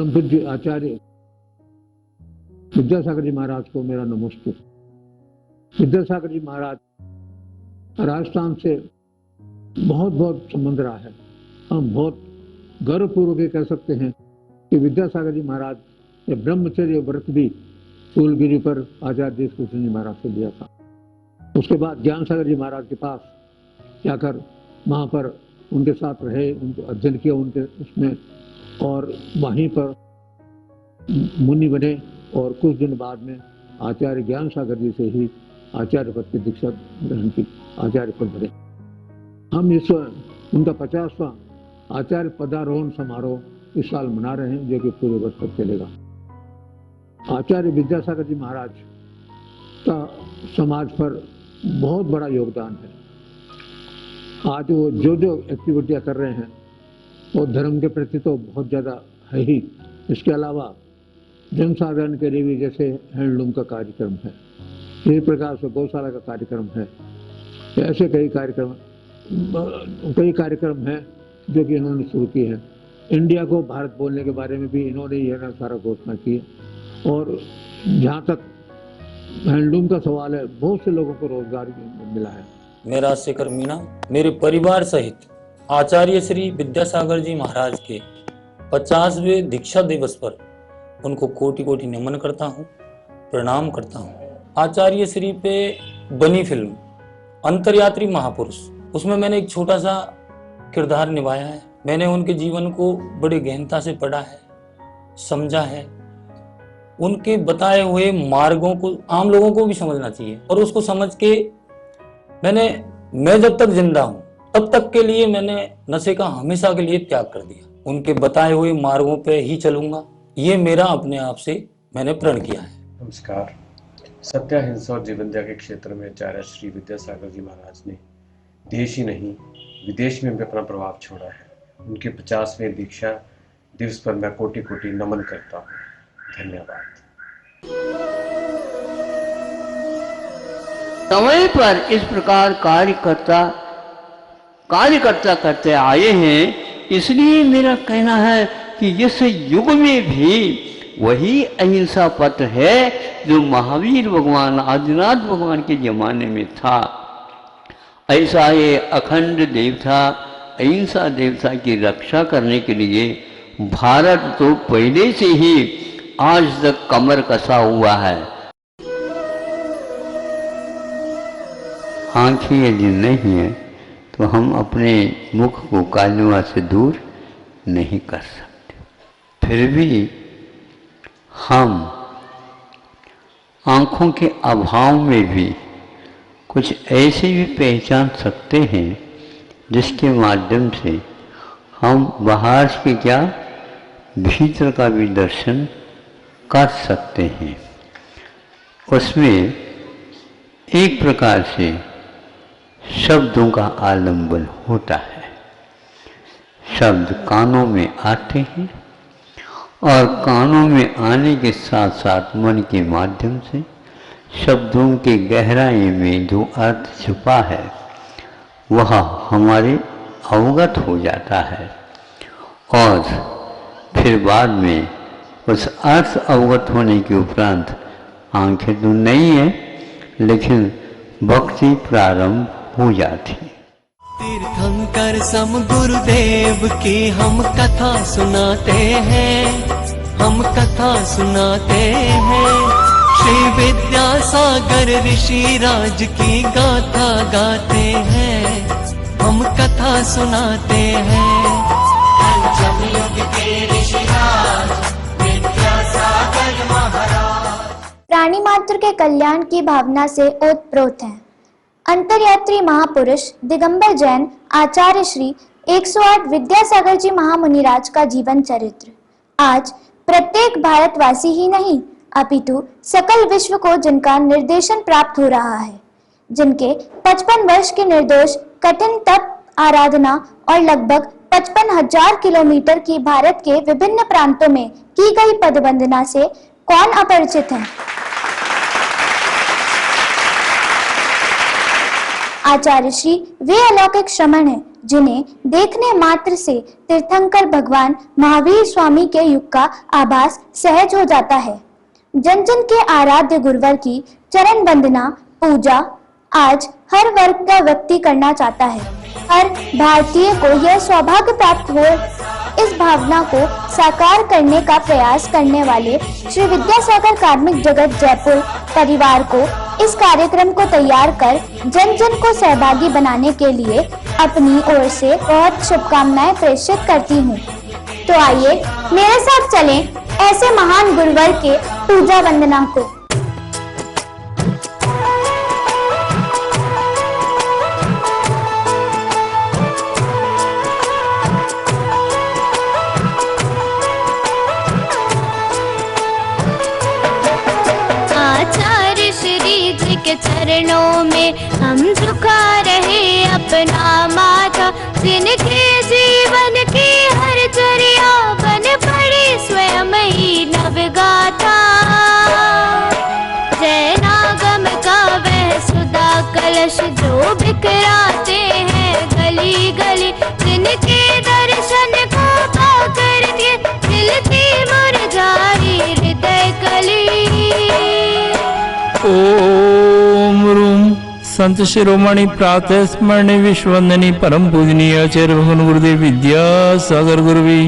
परम पूज्य आचार्य विद्यासागर जी महाराज को मेरा नमस्ते। विद्यासागर जी महाराज राजस्थान से बहुत संबंध रहा है। हम बहुत गर्वपूर्वक ये कह सकते हैं कि विद्यासागर जी महाराज ने ब्रह्मचर्य व्रत भी सूलगिरी पर आचार्य देश कृष्ण जी महाराज से लिया था। उसके बाद ज्ञान सागर जी महाराज के पास जाकर वहाँ पर उनके साथ रहे, उनको अध्ययन किया उनके उसमें, और वहीं पर मुनि बने और कुछ दिन बाद में आचार्य ज्ञान सागर जी से ही आचार्य पद की दीक्षा ग्रहण की, आचार्य पद बने। हम इस उनका 50वां आचार्य पदारोहण समारोह इस साल मना रहे हैं, जो कि पूरे वर्ष तक चलेगा। आचार्य विद्यासागर जी महाराज का समाज पर बहुत बड़ा योगदान है। आज वो जो एक्टिविटियां कर रहे हैं वो धर्म के प्रति तो बहुत ज़्यादा है ही, इसके अलावा जनसाधारण के लिए भी, जैसे हैंडलूम का कार्यक्रम है, इसी प्रकार से गौशाला का कार्यक्रम है, ऐसे कई कार्यक्रम हैं जो कि इन्होंने शुरू किए हैं। इंडिया को भारत बोलने के बारे में भी इन्होंने यह सारा घोषणा की है। और जहाँ तक हैंडलूम का सवाल है, बहुत से लोगों को रोजगार मिला है। मैं राजशेखर मीणा मेरे परिवार सहित आचार्य श्री विद्यासागर जी महाराज के 50वें दीक्षा दिवस पर उनको कोटि कोटि नमन करता हूँ, प्रणाम करता हूँ। आचार्य श्री पे बनी फिल्म अंतर्यात्री महापुरुष, उसमें मैंने एक छोटा सा किरदार निभाया है। मैंने उनके जीवन को बड़ी गहनता से पढ़ा है, समझा है। उनके बताए हुए मार्गों को आम लोगों को भी समझना चाहिए, और उसको समझ के मैं जब तक जिंदा हूं तब तक के लिए मैंने नशे का हमेशा के लिए त्याग कर दिया। उनके बताए हुए मार्गों पे ही चलूंगा, ये मेरा अपने आप से मैंने प्रण किया है। नमस्कार। सत्य, अहिंसा और जीवन त्याग के क्षेत्र में आचार्य श्री विद्यासागर जी महाराज ने देश ही नहीं विदेश में भी अपना प्रभाव छोड़ा है। उनके 50वें दीक्षा दिवस पर मैं कोटि कोटि नमन करता हूँ। धन्यवाद। समय पर इस प्रकार कार्यकर्ता करते आए हैं, इसलिए मेरा कहना है कि इस युग में भी वही अहिंसा पथ है जो महावीर भगवान, आदिनाथ भगवान के जमाने में था। ऐसा ये अखंड देवता, अहिंसा देवता की रक्षा करने के लिए भारत तो पहले से ही आज तक कमर कसा हुआ है। आँखें यदि नहीं है तो हम अपने मुख को कालिमा से दूर नहीं कर सकते। फिर भी हम आँखों के अभाव में भी कुछ ऐसे भी पहचान सकते हैं जिसके माध्यम से हम बाहर के क्या भीतर का भी दर्शन कर सकते हैं। उसमें एक प्रकार से शब्दों का आलंबन होता है। शब्द कानों में आते हैं और कानों में आने के साथ साथ मन के माध्यम से शब्दों के गहराई में जो अर्थ छुपा है वह हमारे अवगत हो जाता है, और फिर बाद में उस अर्थ अवगत होने के उपरांत आंखें तो नहीं है लेकिन भक्ति प्रारंभ हो जाती। तीर्थंकर सम गुरुदेव की हम कथा सुनाते हैं, हम कथा सुनाते हैं। श्री विद्यासागर ऋषि राज की गाथा गाते हैं, हम कथा सुनाते हैं। पंचम युग के ऋषि राज विद्यासागर महाराज प्राणी मात्र के कल्याण की भावना से ओतप्रोत हैं। अंतर्यात्री महापुरुष दिगंबर जैन आचार्य श्री 108 विद्यासागर जी महामुनिराज का जीवन चरित्र आज प्रत्येक भारतवासी ही नहीं अपितु सकल विश्व को जिनका निर्देशन प्राप्त हो रहा है, जिनके 55 वर्ष के निर्दोष कठिन तप, आराधना और लगभग 55,000 किलोमीटर की भारत के विभिन्न प्रांतों में की गई पदवंदना से कौन अपरिचित है। आचार्य श्री वे अलौकिक श्रमण हैं जिन्हें देखने मात्र से तीर्थंकर भगवान महावीर स्वामी के युग का आभास सहज हो जाता है। जन जन के आराध्य गुरुवर की चरण वंदना पूजा आज हर वर्ग का व्यक्ति करना चाहता है। हर भारतीय को यह सौभाग्य प्राप्त हो इस भावना को साकार करने का प्रयास करने वाले श्री विद्यासागर कार्मिक जगत जयपुर परिवार को इस कार्यक्रम को तैयार कर जन जन को सहभागी बनाने के लिए अपनी ओर से बहुत शुभकामनाएं प्रेषित करती हूँ। तो आइए मेरे साथ चलें ऐसे महान गुरुवर के पूजा वंदना को। आचार्य श्री जी के चरणों में हम झुका रहे अपना माथा, जिनके जीवन की हर चर्या बन पड़ी स्वयं ही नवगाथा। जैनागम का वह सुधा कलश जो बिखराते हैं गली गली, जिनके दर्शन को पाकर के दिल की मुरझाई हृदय कली। ओम रूम संत शिरोमणि प्रातः स्मरणी विश्ववंदनी परम पूजनीय आचार्य भगवान गुरुदेव विद्यासागर गुरुवी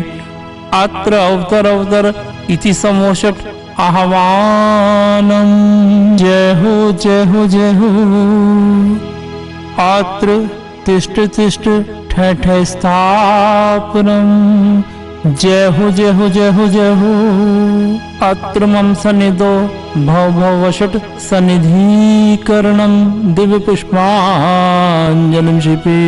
अत्र अवतर इति समोषट आह्वानम। जय हो जय हो जय हो। अत्र तिष्ठ तिष्ठ ठः ठः स्थापनम। जय हो जय हो जय हो जय हो। अत्र मम सन्निधो भव भव वषट सन्निधिकरणम दिव्य पुष्पांजलिं शिपे।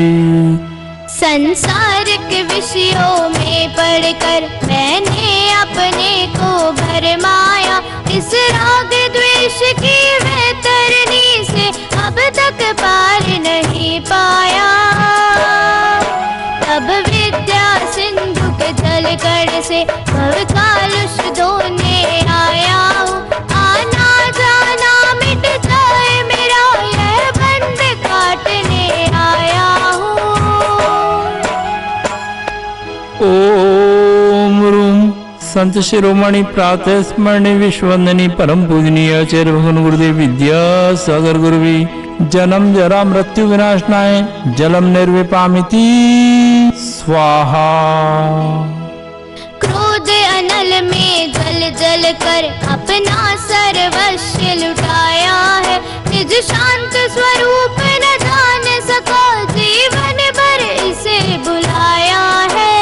संसार के विषयों में पढ़कर मैंने अपने को भरमाया, इस राग द्वेष की वैतरणी से अब तक पार नहीं पाया। अब विद्या सिंधु के जल कण से भव कालुष धोने आया हूँ। आना जाना मिट जाए मेरा यह बंध काटने आया हूँ। ओम रूम संत शिरोमणि प्रातः स्मरणी विश्ववंदनी परम पूजनीय आचार्य भगवान गुरुदेव विद्यासागर गुरुवी जन्म जरा मृत्यु विनाशनाय जलम निर्विपामिति स्वाहा। क्रोध अनल में जल जल कर अपना सर्वस्व लुटाया है, निज शांत स्वरूप न जान सका जीवन भर इसे बुलाया है।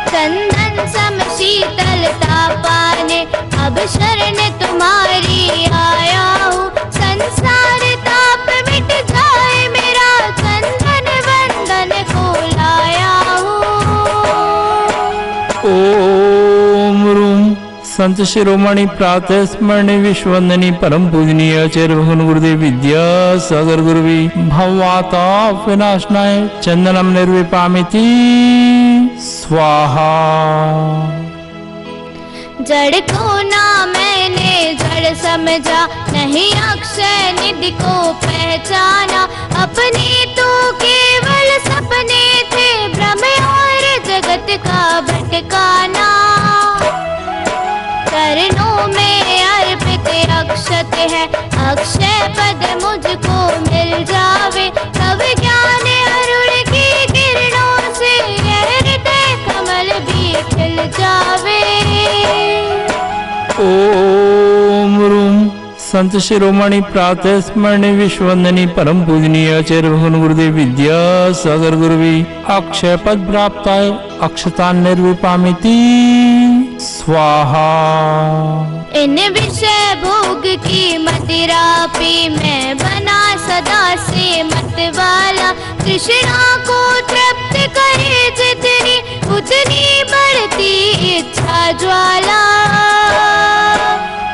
चंदन सम शीतलता पाने अब शरण तुम्हारी आया हूँ। संसार ताप मिट जाए मेरा चंदन वंदन को लाया हूँ। ओम रूम संत शिरोमणि प्रातः स्मरणी विश्ववंदनी परम पूजनीय आचार्य भगवान गुरुदेव विद्यासागर गुरुवी भववाता विनाशनाय चंदनम निर्विपामिति स्वाहा। जड़ को ना मैंने जड़ समझा, नहीं अक्षय निधि को पहचाना। अपने तो केवल सपने थे भ्रम और जगत का भटकाना। चरणों में अर्पित अक्षत है, अक्षय पद मुझको मिल जावे। तब ज्ञान अरुण की किरणों से यह हृदय कमल भी खिल जावे। ओम रूम संत शिरोमणि प्रातः स्मरणी विश्ववंदनी परम पूजनीय आचार्य भगवान गुरुदेव विद्यासागर गुरुवी अक्षय पद प्राप्ताय अक्षता निर्विपामिति स्वाहा। इन विषय भोग की मदिरा पी मैं बना सदा से मतवाला। तृष्णा को तृप्त करे जितनी उतनी बढ़ती इच्छा ज्वाला।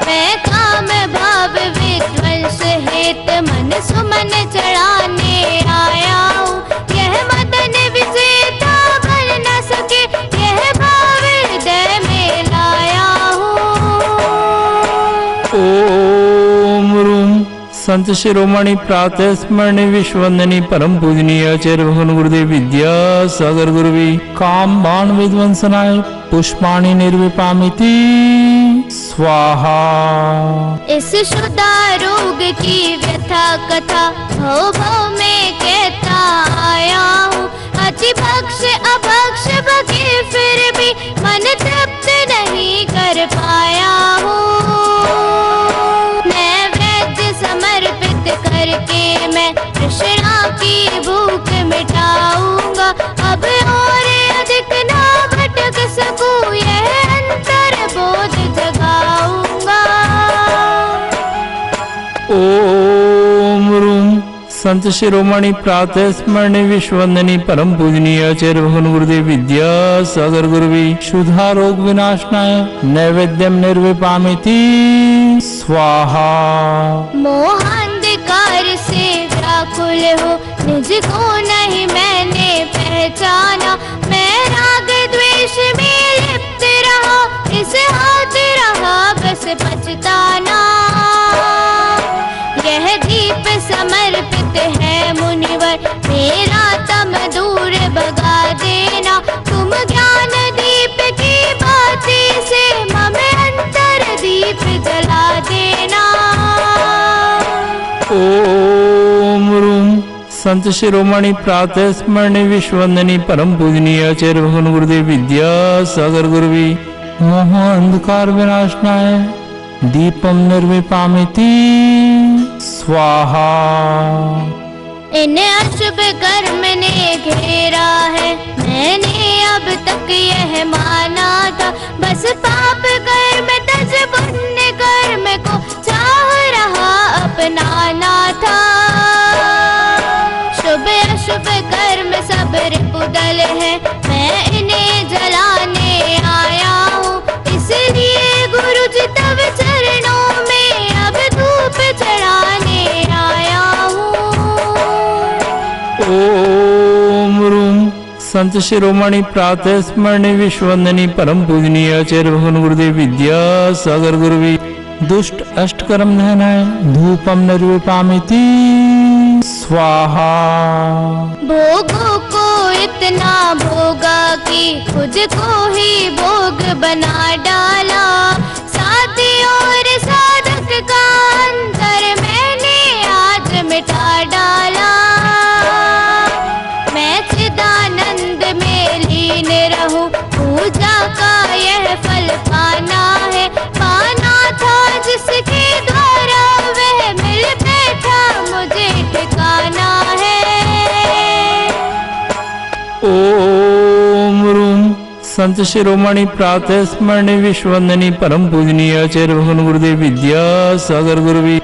मैं काम भाव विध्वंस हेत मन सुमन चढ़ाने आया हूँ। यह मदन विजेता बन न सके यह भाव हृदय में लाया हूँ। ओम रूम संत शिरोमणि प्रातः स्मरणीय विश्ववंदनीय परम पूजनीय आचार्य भगवान गुरुदेव विद्यासागर गुरुवी काम बाण विध्वंसनाय पुष्पाणि निर्विपामिति स्वाहा। इस शुदा रोग की व्यथा कथा भव भव में कहता आया हूँ। अति भक्ष अभक्ष बगे फिर भी मन तृप्त नहीं कर पाया हूँ। नैवेद्य समर्पित करके मैं तृष्णा की भूख मिटाऊंगा। अब और अधिक ना भटक सकूं, यह अंतर बोध जगाऊंगा। ओम रूम संत शिरोमणि प्रातः स्मरणीय विश्ववंदनीय परम पूजनीय आचार्य भगवान गुरुदेव विद्यासागर गुरुवी शुद्धा रोग विनाशनाय नैवेद्यम निर्विपामिति स्वाहा। मोहांधकार से व्याकुल हो निज को नहीं मैंने पहचाना। मैं राग द्वेष में लिप्त रहा, इस हाथ रहा बस पछताना। यह दीप समर्पित है मुनिवर, मेरा तम दूर भगा देना। तुम ज्ञान दीप की बाती से मम अंतर दीप जला देना। ओम रूम संत शिरोमणि प्रातः स्मरणीय विश्ववंदनीय परम पूजनीय आचार्य भगवान गुरुदेव विद्यासागर गुरुवी मोह अंधकार विनाशनाय दीपम निर्विपामिति स्वाहा। इन अशुभ कर्म ने घेरा है, मैंने अब तक यह माना था। बस पाप कर्म तज पुण्य कर्म को चाह रहा अपनाना था। शुभ अशुभ कर्म सब रिपुदल है, मैं इन्हें जलाने आया हूँ। इसलिए गुरु जी तब चरणों में अब धूप चढ़ाने आया हूँ। ओम रूम संत शिरोमणि प्रातः स्मरणीय विश्ववंदनीय परम पूजनीय आचार्य भगवान गुरुदेव विद्यासागर गुरुवी दुष्ट अष्टकर्म नहनाय धूपम निर्विपामिति स्वाहा। भोगों को इतना भोगा कि खुद को ही भोग बना डाला। साथी और साधक का अंतर मैंने आज मिटा डाला। मैं चिदानंद में लीन रहूं, पूजा का यह फल पाना है। पाना था जिसके द्वारा वह मिल बैठा, मुझे ठिकाना है। ओम रूम संत शिरोमणि प्रातः स्मरणीय विश्ववंदनीय परम पूजनीय आचार्य भगवान गुरुदेव विद्यासागर गुरुवी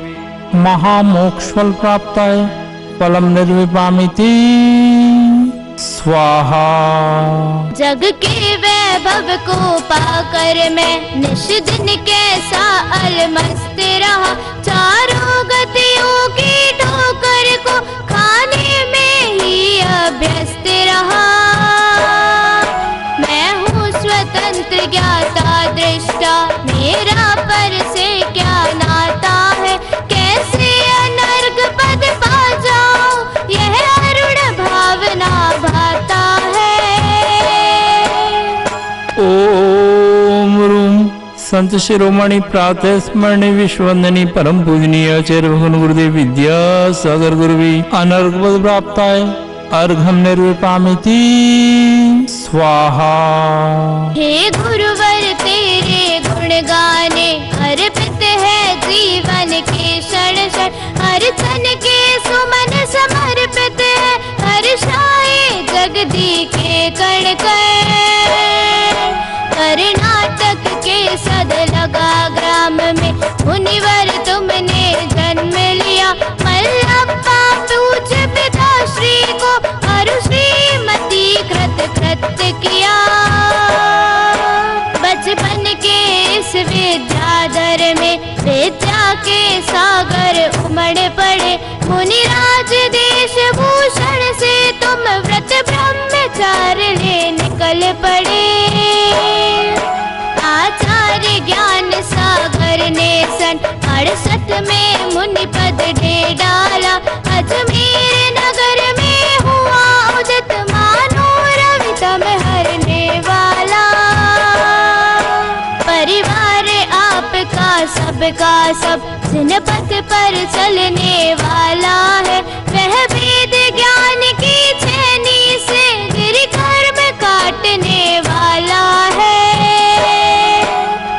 महामोक्ष फल प्राप्ताय फलम निर्विपामिति स्वाहा। जग के वैभव को पाकर मैं निश दिन कैसा अलमस्त रहा। चारों गतियों की ठोकर को खाने में ही अभ्यस्त रहा। मैं हूँ स्वतंत्र ज्ञाता दृष्टा, मेरा पर से क्या नाता है। कैसे अनर्घ पद पा जाऊं, यह अरुण भावना भाता है। ओम रूम संत शिरोमणि प्रातः स्मरणीय विश्ववंदनीय परम पूजनीय आचार्य भगवान गुरुदेव विद्यासागर गुरुवी अनर्घ पद प्राप्ताय अर्घम निर्विपामिति स्वाहा। हे गुरुवर तेरे गुण गाने अर्पित है जीवन के क्षण क्षण। हर क्षण के सुमन समर्पित है, हर्षाए जगदी के कण कण। कर्नाटक के सद लगा ग्राम में मुनिवर तुमने जन्म लिया। मल्लप्पा पूज पिताश्री को अरु श्रीमती कृत कृत्य किया। बचपन के इस विद्याधर में विद्या के सागर उमड़ पड़े। मुनिराज देश भूषण से तुम व्रत ब्रह्मचार्य ले निकल पड़े। आचार्य ज्ञान सागर ने सन 68 में मुनि पद दे डाला, अजमेर नगर में हुआ उदित, मानो रवि तम हरने वाला। परिवार आपका सबका सब, जिन पथ पर चलने वाला है, वह वेद ज्ञान की छेनी से गिरि कर्म काटने वाला है।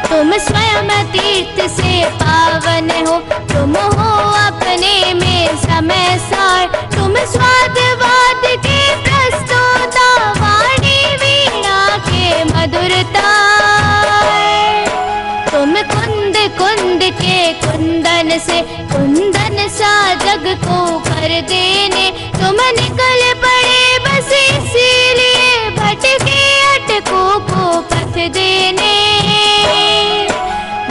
तुम स्वयं तीर्थ से पावन हो, तुम हो अपने में समय सार, तुम स्वादवाद के प्रस्तोता, वाणी वीणा के मधुरता। तुम कुंद कुंद के कुंदन से कुंदन सा जग को कर देने, तुम निकल पड़े बस इसीलिए भटके अटकों को पथ देने।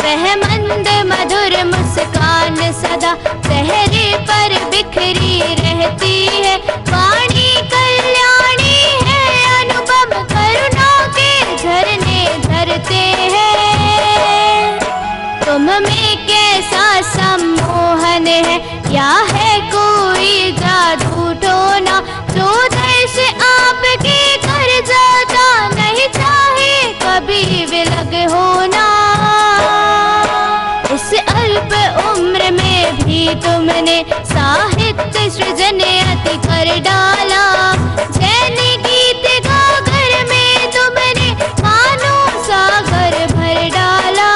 वह मंद मधुर मुस्कान सदा चेहरे पर बिखरी रहती है, वाणी कल्याणी है, अनुपम करुणा के झरने झरते हैं। तुम में कैसा सम्मोहन है, या है कोई जादू टोना, जो दर्श आपके कर जाता, नहीं चाहे कभी विलग होना। इस अल्प उम्र में भी तुमने साहित्य सृजन अति कर डाला, जैन गीत गागर में तुमने मानो सागर भर डाला।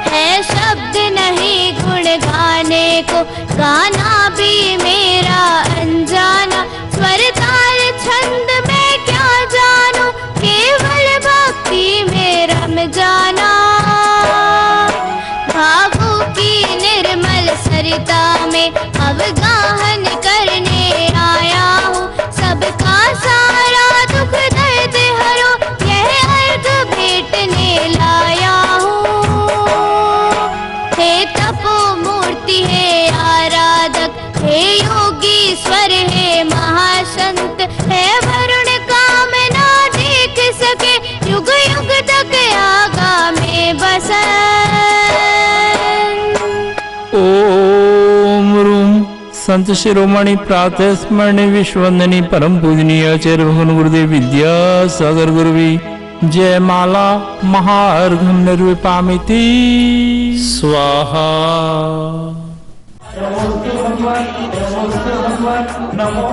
है शब्द नहीं गुण गाने को, गाना भी मेरा अनजाना, स्वर ताल छंद में क्या जानू, केवल भक्ति में रम जाना। भावों की निर्मल सरिता में अवगाहन करने आया हूँ, सबका सारा दुख दर्द हरो, यह अर्घ भेंटने लाया हूँ। हे तपो मूर्ति है आराधक, हे योगीश्वर है महासंत, है वरुण कामना देख सके, युग युग तक आगा में बसन। ओम रूम संत शिरोमणि प्रातः स्मरणे विश्ववंदनी परम पूजनीय आचार्य भगवान गुरुदेव विद्यासागर गुरुवी जयमाला महार्घम निर्विपामिति स्वाहा। नमो